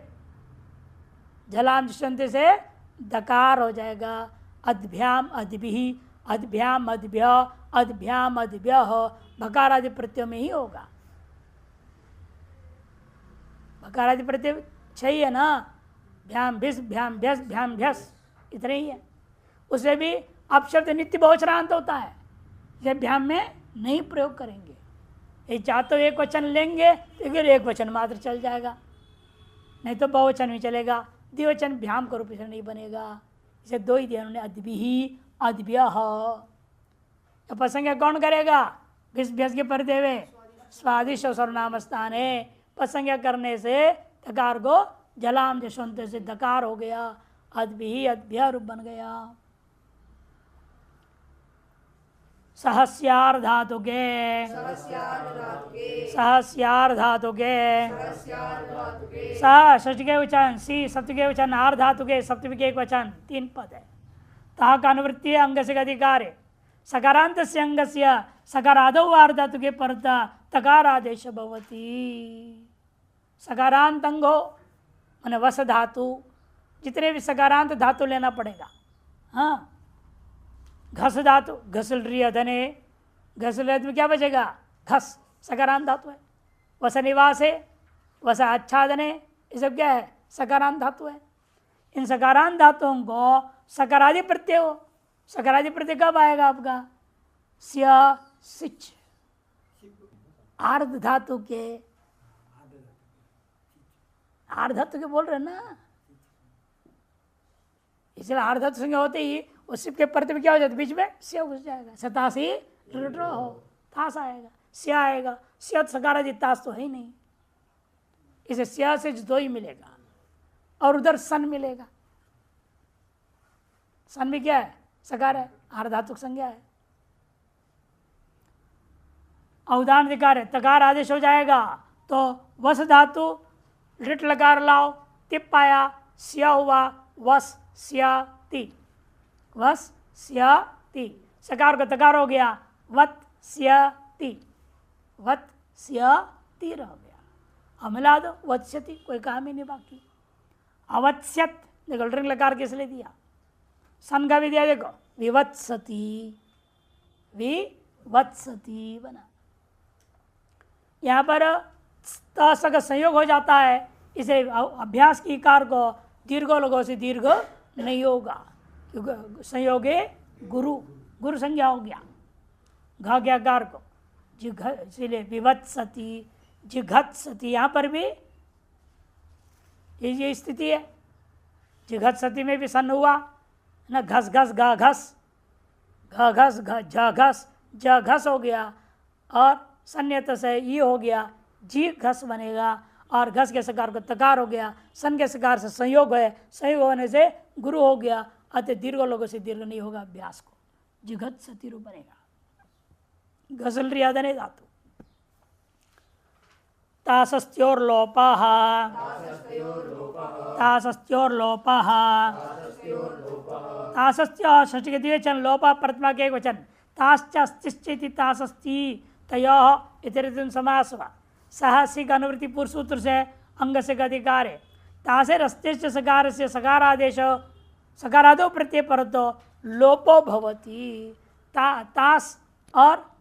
[SPEAKER 1] जलाम दृष्टान्त से दकार हो जाएगा। अद्भ्याम अद्भिः, अद्भ्याम अद्भ्य, अद्भ्याम अद्भ्य भकारादि प्रत्यय में ही होगा। भकारादि प्रत्यय चाहिए ना, भ्याम भिस, भ्याम भ्यस, भ्याम भ्यस, इतने ही है। उसमें भी अपशब्द नित्य बहुवचनांत होता है, ये भ्याम में नहीं प्रयोग करेंगे। ये चाह तो एक वचन लेंगे तो फिर एक वचन मात्र चल जाएगा, नहीं तो बहुवचन भी चलेगा। द्विवचन भ्याम का रूप से नहीं बनेगा, इसे दो ही दिया उन्होंने, अद्भिः अद्भ्यः। पसंग कौन करेगा? भिस भ्यस के पर्दे में स्वादिष्ट सर्वनाम स्थान है। पसंग करने से तकार को जलाम जशवंत से दकार हो गया, अद्भिः अद्भ्य रूप बन गया। सहस्यार धातु के, सहस्यार धातु के, सह षष्ठी के वचन, सी सप्तमी के वचन, आर धातु के सप्तमी के एक वचन, 3 पद है। ता का अनुवृत्ति अंग से अधिकार है। सकारांत से अंग से सकारादो आर धातु के परता तकारादेश भवती। सकारांत अंग हो माने वस धातु, जितने भी सकारांत धातु लेना पड़ेगा। हाँ, घस धातु, घसल रही धने, घसल में क्या बचेगा? घस, सकारांत धातु है। वस निवास है, वस आच्छादने, ये सब क्या है? सकारांत धातु है। इन सकारांत धातुओं को सकारादि प्रत्यय हो। सकारादि प्रत्यय कब आएगा आपका? स्या सिच। आर्ध धातु के, आर्ध धातु के बोल रहे ना, इसलिए आर्ध धातु संज्ञा होते ही उस सिप के परत में क्या हो जाता है? बीच में स्या घुस जाएगा। सतासी हो, तास आएगा, स्या आएगा। स्या सकारादि तास तो है ही नहीं, इसे स्या से दो ही मिलेगा और उधर सन मिलेगा। सन भी क्या है? सकार है, आर्ध धातु संज्ञा है। अवधान अधिकार है, तकार आदेश हो जाएगा तो वस धातु लिट लकार लाओ, तिप पाया, स्या हुआ, वस स्या ती, वस स्या ती। सकार का तकार हो गया, वत स्या ती, वत स्या ती रह गया। अब मिला दो वत्स्यति, कोई काम ही नहीं बाकी। अवत्स्यत, देखो ऋण लकार किस लिए दिया? सन का भी दिया, देखो विवत्सति, विवत्सति बना। यहाँ पर तस का संयोग हो जाता है, इसे अभ्यास की कार को दीर्घो लोगों से दीर्घ नहीं होगा, क्योंकि संयोगे गुरु, गुरु संज्ञा हो गया। घ गया कार को जिघ, इसलिए विवत्सति, जिघत्सति। यहाँ पर भी ये स्थिति है, जिघत्सति में भी सन हुआ ना, घस घस घ घस, घ घस घ झ घस, ज घस हो गया और सन्यत से ये हो गया, जी घस बनेगा और घस के सकार को तकार हो गया। सन के सकार से संयोग है, संयोग होने से गुरु हो गया, अतः दीर्घ लोगों से दीर्घ नहीं होगा अभ्यास को, जिघत सती रूप बनेगा। घसल रियादने धातु। तासस्त्योर्लोपः, तासस्त्योर्लोपः, तासस्त्य षष्ठी के द्विवचन, लोपा प्रथमा के एक वचन। ताश्च अस्तिश्चेति तासस्ति तयोः इतरेतुन समास हुआ। सहसी का अनुवृत्ति पूर्व सूत्र से अंग से अधिकार है। तासे रस्तेश्च सकार से सकारादेश, सकारादो प्रत्यय परतो लोपो भवति। तास और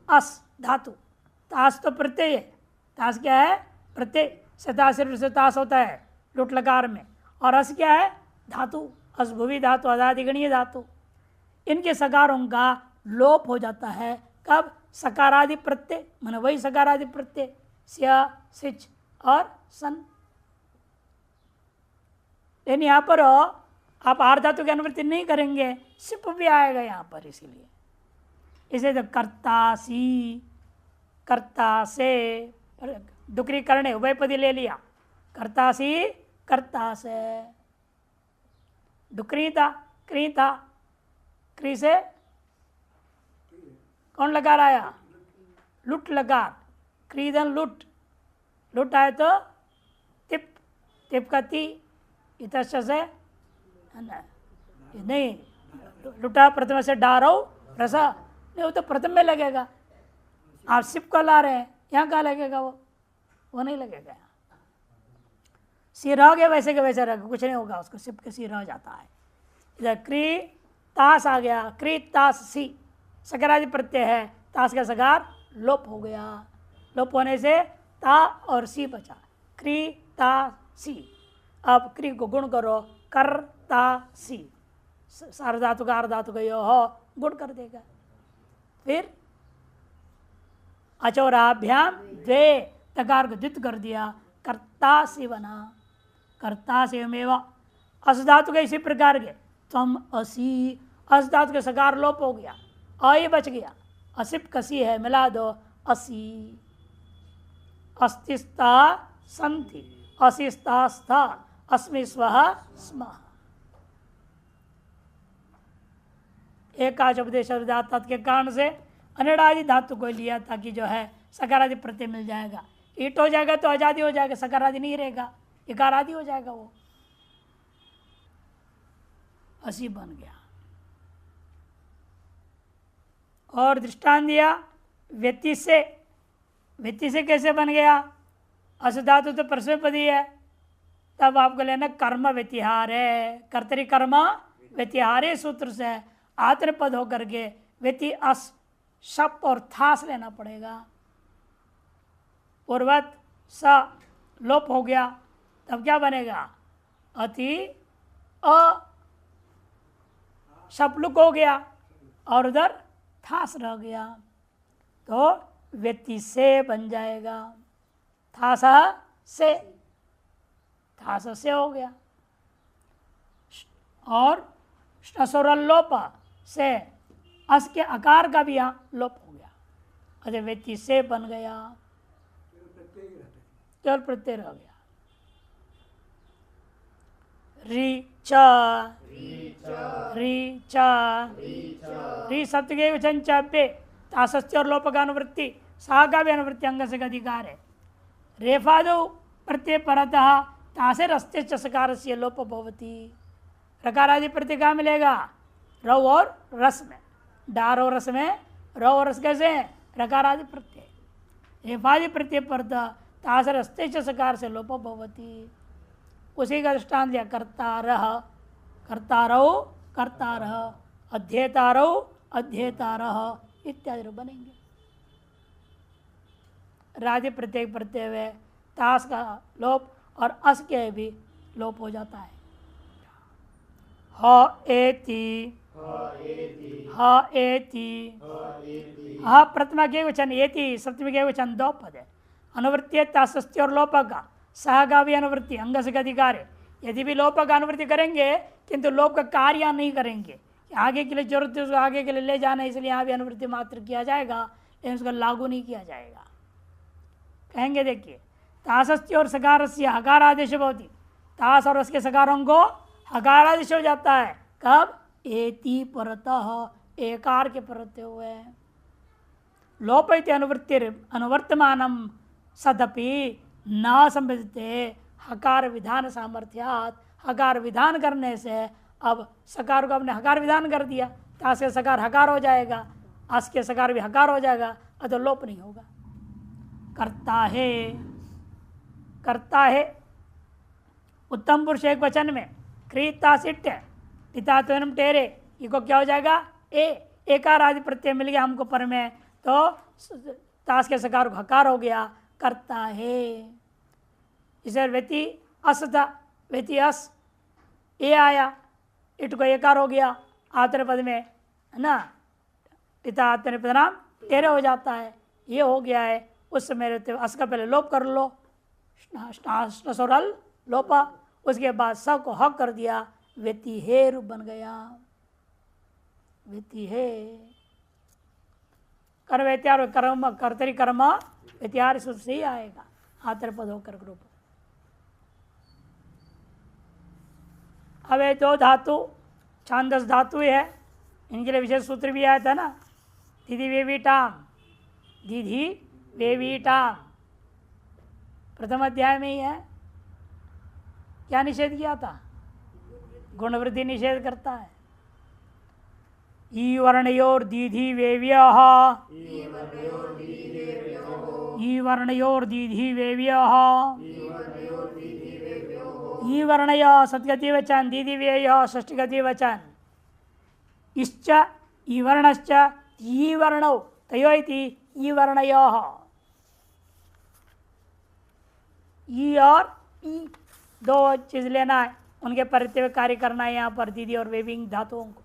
[SPEAKER 1] अस धातु, तास तो प्रत्यय है, तास क्या है? प्रत्यय। सता से तास होता है लुट लकार में, और अस क्या है? धातु, अस भुवि धातु अदादिगणीय धातु, इनके सकारों का लोप हो जाता है। कब? सकारादि प्रत्यय, माने वही सकारादि प्रत्यय स्या, सिच और सन। लेकिन यहाँ पर आप आर धातु की अनुवृत्ति नहीं करेंगे, सिप भी आएगा यहाँ पर, इसीलिए इसे तो कर्तासी, कर्ता से, डुकरी करने उभयपदी ले लिया, कर्तासी कर्ता से, डुकरी था क्री था, क्री से कौन लगा आया? लुट लगा, क्रीदन लुट, लुट आए तो तिप, तिप का ती, इतश से नहीं, लुटा प्रथम से डारो रसा, नहीं वो तो प्रथम में लगेगा। आप सिप को ला रहे हैं, यहाँ कहाँ लगेगा? वो नहीं लगेगा। सी रह गया वैसे के वैसे रह, कुछ नहीं होगा उसको, सिप के सी रह जाता है। इधर क्री तास आ गया, क्री तास सी, सकारादि प्रत्यय है, तास का सकार लोप हो गया। लोप होने से ता और सी बचा, क्री ता सी। अब क्री को गुण करो, कर ता सी, सार्वधातु का अर्धातु का यो हो गुण कर देगा। फिर अचौराभ्याम द्वे, तकार को द्वित कर दिया, कर्ता सी बना, कर्ता से मेवा। अस धातु के इसी प्रकार के तम असी, अस धातु के सकार लोप हो गया, अ बच गया, असिप कसी है, मिला दो असी। अस्तिस्ता संति, असिस्ता स्था, अस्मि स्वः स्मः। एकाच उपदेश के कारण से अनिडादि धातु को लिया ताकि जो है सकारादि प्रत्यय मिल जाएगा। ईट हो जाएगा तो आजादी हो जाएगा, सकारादि नहीं रहेगा, इकार आदि हो जाएगा, वो असी बन गया। और दृष्टांत दिया व्यक्ति से, व्यक्ति से कैसे बन गया? अस धातु तो परस्मैपदी है, तब आपको लेना कर्म व्यतिहार है, कर्तरी कर्म व्यतिहारे सूत्र से आत्म पद होकर के व्यति अस शप और थास लेना पड़ेगा। पूर्वत स लोप हो गया, तब क्या बनेगा? अति अ शपलुक हो गया और उधर थास रह गया, तो व्यक्ति से बन जाएगा। थास से, थास से हो गया। और लोप से अस के आकार का भी यहाँ लोप हो गया, अरे व्यक्ति से बन गया, केवल प्रत्यय रह गया। री चा, री चा, री सप्त के वचन चाप्य तासस्य और लोप का अनुवृत्ति, सा का भी अनुवृत्ति अंग से अधिकार है। रेफादो प्रत्यय परतः तासे रस्ते चकार से लोप भवती। रकारादि प्रत्यय कहाँ मिलेगा? रव और रस में, डार और रस में, रव और रस कैसे? रकारादि प्रत्यय। रेफादि प्रत्यय परतः तासे रस्ते चकार से लोप भवती। उसी का दृष्टांत दिया, कर्तारः, कर्तारौ, कर्तारः, अध्येतारौ, अध्येतारः इत्यादि बनेंगे। राधि प्रत्येक प्रत्यय है, तास का लोप और अस के भी लोप हो जाता है। ह एति, ह एति, ह प्रथमा के वचन, एति सप्तमी के वचन, दो पद है। अनुवृत्ति तासस्ति और लोप का, सह का भी अनुवृत्ति अंग से अधिकार है। यदि भी लोप का अनुवृत्ति करेंगे किंतु लोप का कार्य नहीं करेंगे, आगे के लिए जरूरत है उसको आगे के लिए ले जाना, इसलिए यहाँ भी अनुवृत्ति मात्र किया जाएगा, लेकिन उसको लागू नहीं किया जाएगा। कहेंगे देखिए, तासस्ति और सकारस्य हकार आदेश होती, तास और उसके सकारों को हकार आदेश हो जाता है। कब? एति परतः, एकार के परते हुए। लोप इति अनुवृत्ति अनुवर्तमानम सदपि न संबंधते हकार विधान सामर्थ्यात। हकार विधान करने से अब सकार को आपने हकार विधान कर दिया, तास के सकार हकार हो जाएगा, अस के सकार भी हकार हो जाएगा, तो लोप नहीं होगा। करता है, करता है उत्तम पुरुष एक वचन में क्रीता सिट पिता तो टेरे, इको क्या हो जाएगा? एकार आदि प्रत्यय मिल गया हमको पर में, तो तास के सकार को हकार हो गया, करता है। इसे व्यति अस था, व्यति अस ए आया, इट को एकार हो गया आत्मनेपद में, है ना, पिता आत्मनेपद नाम तेरे हो जाता है, ये हो गया है। उस समय रहते अस का पहले लोप कर लो, लोपा, उसके बाद स को हक कर दिया, व्यति हे रूप बन गया, व्यति हे कर व्यत्यार कर्म कर्तरी कर्म व्यत्यार से ही आएगा आत्मपद होकर रूप। अब ये दो धातु छांदस धातु है, इनके लिए विशेष सूत्र भी आया था ना, दीदी वेवीटाम, दीदी वेवीटाम प्रथम अध्याय में ही है। क्या निषेध किया था? गुणवृद्धि निषेध करता है। ई वर्णयोर दीधी वेव्यः, ई वर्णयोर दीधी वेव्यः, ई वर्णय सतगति वचन, दीदी व्यय षष्ठगति वचन, इश्च ई वर्णश्च ई वर्णौ तयो इति ई वर्णयः। ई और ई दो चीज लेना है, उनके परित्य कार्य करना है यहाँ पर दीदी और वेविंग धातुओं को।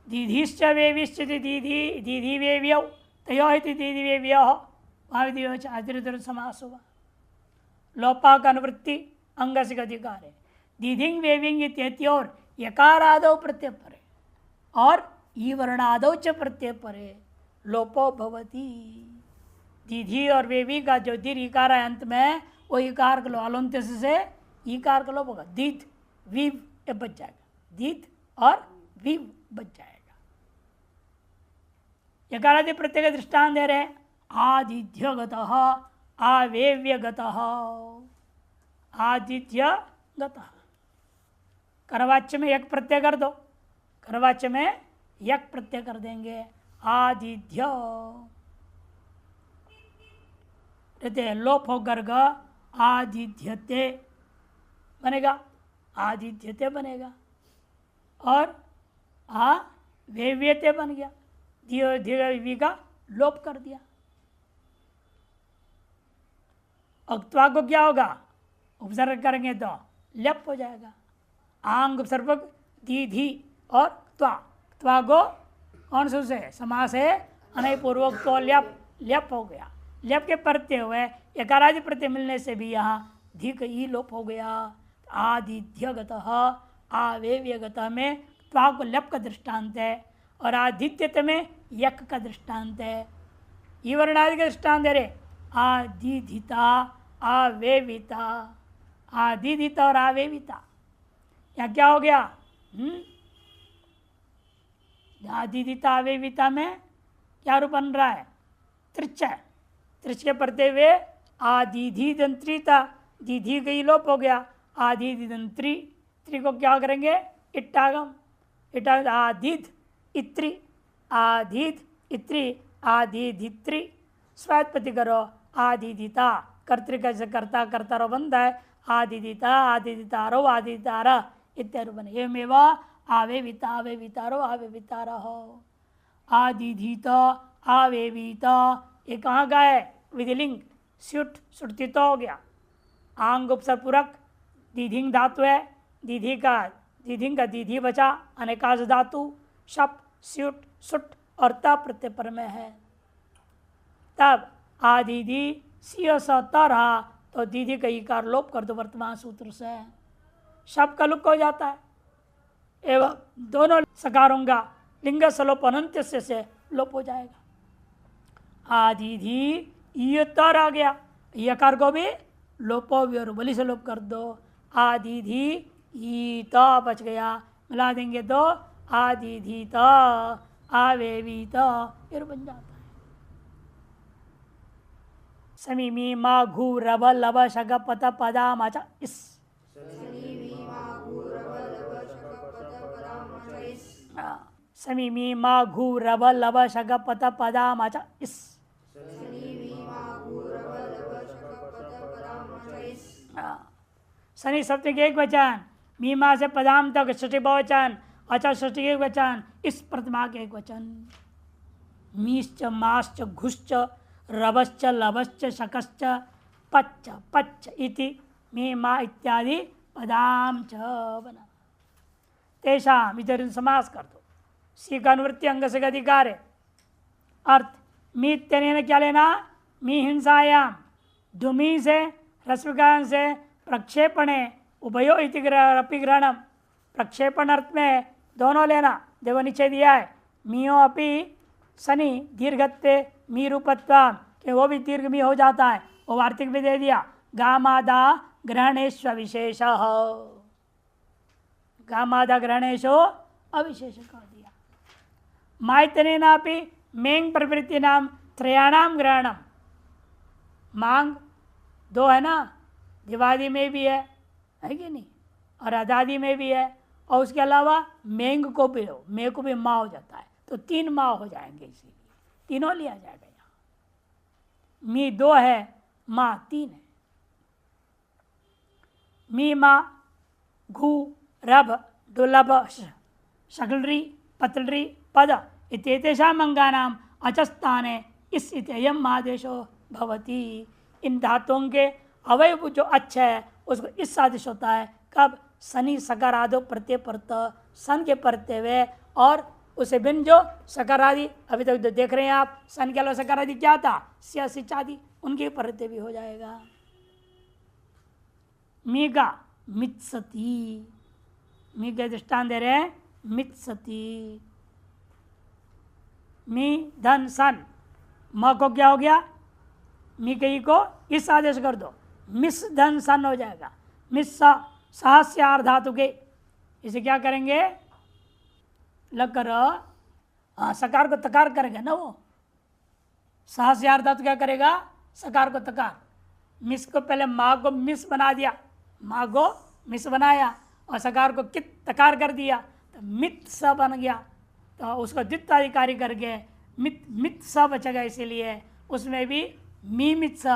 [SPEAKER 1] दीधिश्च वेविश्च दीधी दीधी वेव्यौ तयो इति दीदी वेव्यः, वहाँ भी अतिरिक्त समास होगा। लोपा का अनुवृत्ति अंग से अधिकार है। दीधिंग वेविंग इत्येति और यकारादौ प्रत्यय परे और ई वर्णादौ च प्रत्यय परे लोपो भवति। दीधी और वेवी का जो दीर्घ इकार है अंत में, वो इकार का लो अलोन्त्य से इकार का लोप होगा, दीत वीव ये बच जाएगा, दीत और वीव बच जाएगा। यकारादि प्रत्यय का दृष्टांत दे रहे, आदिध्यगतः आवेव्यगतः, आदित्यगतः करवाच्य में एक प्रत्यय कर दो, करवाच्य में एक प्रत्यय कर देंगे, आदिध्य रहते लोप होकर आदिध्यते बनेगा, आदिध्यते बनेगा और आ वेव्यते बन गया, धीरे का लोप कर दिया। अक्त्वा को क्या होगा? उपसर्ग करेंगे तो लप हो जाएगा। आंग उपसर्ग दीधी और त्वा, त्वा को कौन से समास है? अनयपूर्वक तो ल्यप, ल्यप हो गया। ल्यप के प्रत्यय हुए यकारादि प्रत्यय मिलने से भी यहाँ धिक ई लोप हो गया। आदिध्यगतः आवेव्यगतः में त्वा को लप का दृष्टांत है और आदित्यत में यक का दृष्टांत है। ई वर्णादि का दृष्टांत है रे, आदिधिता आवेविता, आदिधिता और आवेविता। यहाँ क्या हो गया? आदिधिता आवेविता में क्या रूप बन रहा है? त्रिच है। त्रिच के प्रत्यय हुए आदिधि दंत्रिता, दीधी का लोप हो गया, आदिधि दंत्री, त्रि को क्या करेंगे? इट्टागम, इट्टागम आदिध इत्री, आदिध इत्री, आदिधित्री, स्वात्पत्ति करो आदिधिता, कर्तिका से कर्ता कर्ता रो बंध है, आदिदिता आदिदितारो आदिदितार इत्यादि बने। एवमेव आवेविता आवेवितारो आवेवितार हो, आदिधित आवेवित, ये कहाँ का है? विधिलिंग, स्युट सुटित हो गया। आंग उपसर्गपूरक दीधिंग धातु है, दीधी का दीधिंग का दीधी बचा, अनेकाश धातु शप स्युट सुट और त प्रत्यय पर में है। तब आदिधि सिय स त रहा तो दीधी का इकार लोप कर दो वर्तमान सूत्र से, शब्द का लुक हो जाता है। एवं दोनों सकारों का लिंग सलोप अनंत से लोप हो जाएगा। आदिधि ये तर आ गया, यकार को भी लोपो बलि से लोप कर दो, आदिधि ईत बच गया, मिला देंगे तो आदिधित आवेवित ये बन जाता है। समीमी मा घू रब लब शग पत पदा माचा इस, समीमी मा घू रब लब शग पत पदा माचा इस, शनि सप्तमी के एक वचन, मीमा से पदाम तक षष्ठी बहुवचन, अचा षष्ठी एक वचन, इस प्रतिमा के एक वचन। मीश्च माश्च घुश्च रबश्च लबश्च शकश्च पच्च पच्च इति मीमा इत्यादि पदाम च बना। तेषाम इधर समास कर दो। सी का अनुवृत्ति अंग से अधिकार है। अर्थ मी तेने क्या लेना, मी हिंसायाम धुमी से रश्मिकान से प्रक्षेपणे उभयो इति ग्रहणम। प्रक्षेपण अर्थ में दोनों लेना, देखो नीचे दिया है मियो अपि सनी दीर्घत्वे मी रूपत्वाम, कि वो भी दीर्घ मी हो जाता है, वो वार्तिक भी दे दिया। गामादा ग्रहणेश्व विशेष, गामादा ग्रहणेशो अविशेष कर दिया। मायतनेनापि मेंग प्रवृत्ति नाम त्रयाणाम ग्रहणम। मांग दो है ना, दिवादी में भी है कि नहीं, और अदादी में भी है, और उसके अलावा मेंग को भी लो, मे को भी माँ हो जाता है, तो 3 माँ हो जाएंगे, इसीलिए तीनों लिया जाएगा। यहाँ मी 2 है, माँ 3 है। मी माँ घू रभ दुर्लभ शकलरी पतलरी पद इत्येतेषाम् अंगानाम अचस्थाने इस इत्ययम् आदेशो भवति। इन धातुओं के अवयव जो अच्छा है उसको इस आदेश होता है। कब? सनी सकार आदो प्रत्यय परत, सन के परते हुए, और उसे बिन जो सकार आदि अभी तक तो देख रहे हैं आप, सन के अलावा सकार आदि क्या था, सिया सिच आदि, उनके परते भी हो जाएगा। मी का मित्सती, मी के दृष्टान दे रहे हैं मित्सती। मी धन सन, म को क्या हो गया, मी कई को इस आदेश कर दो, मिस धन सन हो जाएगा। मिस सहस्यार धातु के, इसे क्या करेंगे, लग कर सकार को तकार करेगा ना, वो सहस्यार धातु क्या करेगा, सकार को तकार। मिस को पहले माँ को मिस बना दिया, माँ को मिस बनाया, और सकार को कित तकार कर दिया, तो मित स बन गया, तो उसको द्वित्वाधिकारी करके मित मित स बचेगा। इसीलिए उसमें भी मी मित स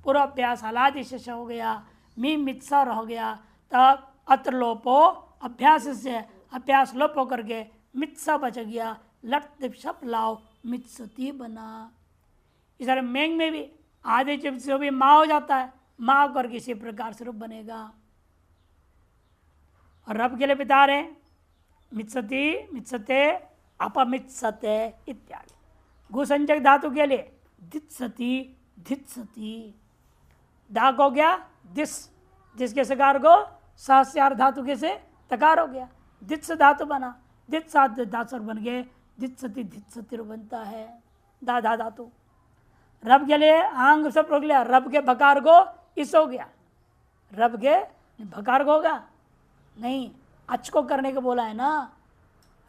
[SPEAKER 1] पूर्वाभ्यास हलादि शेष हो गया, मी मित स रह गया। तब अत्र लोपो अभ्यास से अभ्यास लोप होकर के मित स बच गया, लट शप लाओ मित्सती बना। इस तरह मेंग में भी आधे जब से भी माँ हो जाता है, माँ कर किसी प्रकार से रूप बनेगा। और रब के लिए बता रहे मित्सती मित्सते अपमित्सते इत्यादि। गुसंजक धातु के लिए दित्सती धित्सती, दा को गया दिस, जिसके सकार को सहस्यार धातु के से तकार हो गया, दित्स धातु बना, दित्स धातु बन गए, दित्सती धित्सती बनता है दा धा धातु। रब के लिए आंग सब रोक लिया, रब के भकार को इस हो गया, रब के भकार को होगा नहीं, अच को करने को बोला है ना।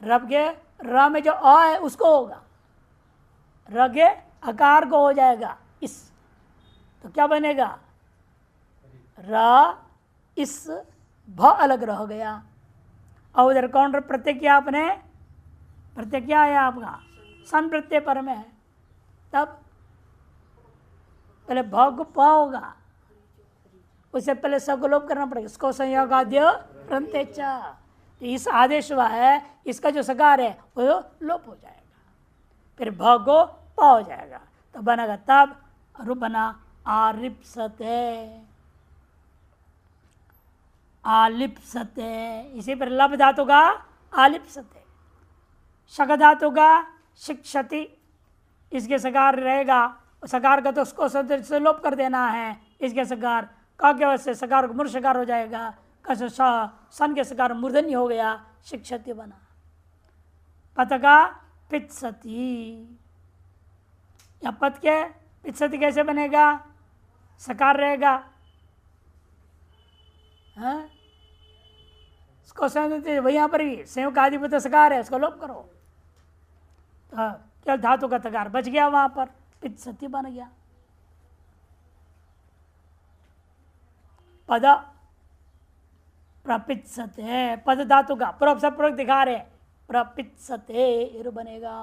[SPEAKER 1] रब के र में जो अ है उसको होगा, र के अकार को हो जाएगा इस, तो क्या बनेगा, र इस भ अलग रह गया। और उधर काउंटर प्रत्यय किया आपने, प्रत्यय क्या है आपका, सन प्रत्यय पर में है, तब पहले भ को प होगा, उससे पहले स को लोप करना पड़ेगा, इसको संयोग आद्य प्रत्यय। तो इस आदेश हुआ है, इसका जो सकार है वो लोप हो जाएगा, फिर भ को प हो जाएगा, तो बनेगा तब रूप बना आलिप्सते, आलिप्सते। इसी पर लब धातु का आलिप्सते, शक धातु का शिक्षति, इसके सकार रहेगा, सकार का तो उसको से लोप कर देना है, इसके सकार का के वजह से सकार को मूर्ध सकार हो जाएगा, कस सन के सकार मूर्धन्य हो गया, शिक्षति बना। पद का पित्सती, या पद के पित्सती कैसे बनेगा, सकार रहेगा, इसको वही यहाँ पर भी संयोग आदिपत सकार है, इसको लोप करो, तो क्या धातु का तकार बच गया, वहां पर पित्सती बन गया। पद प्रपित्सते, पद धातु का पूर्व सब पूर्वक दिखा रहे, प्रपित्सते बनेगा।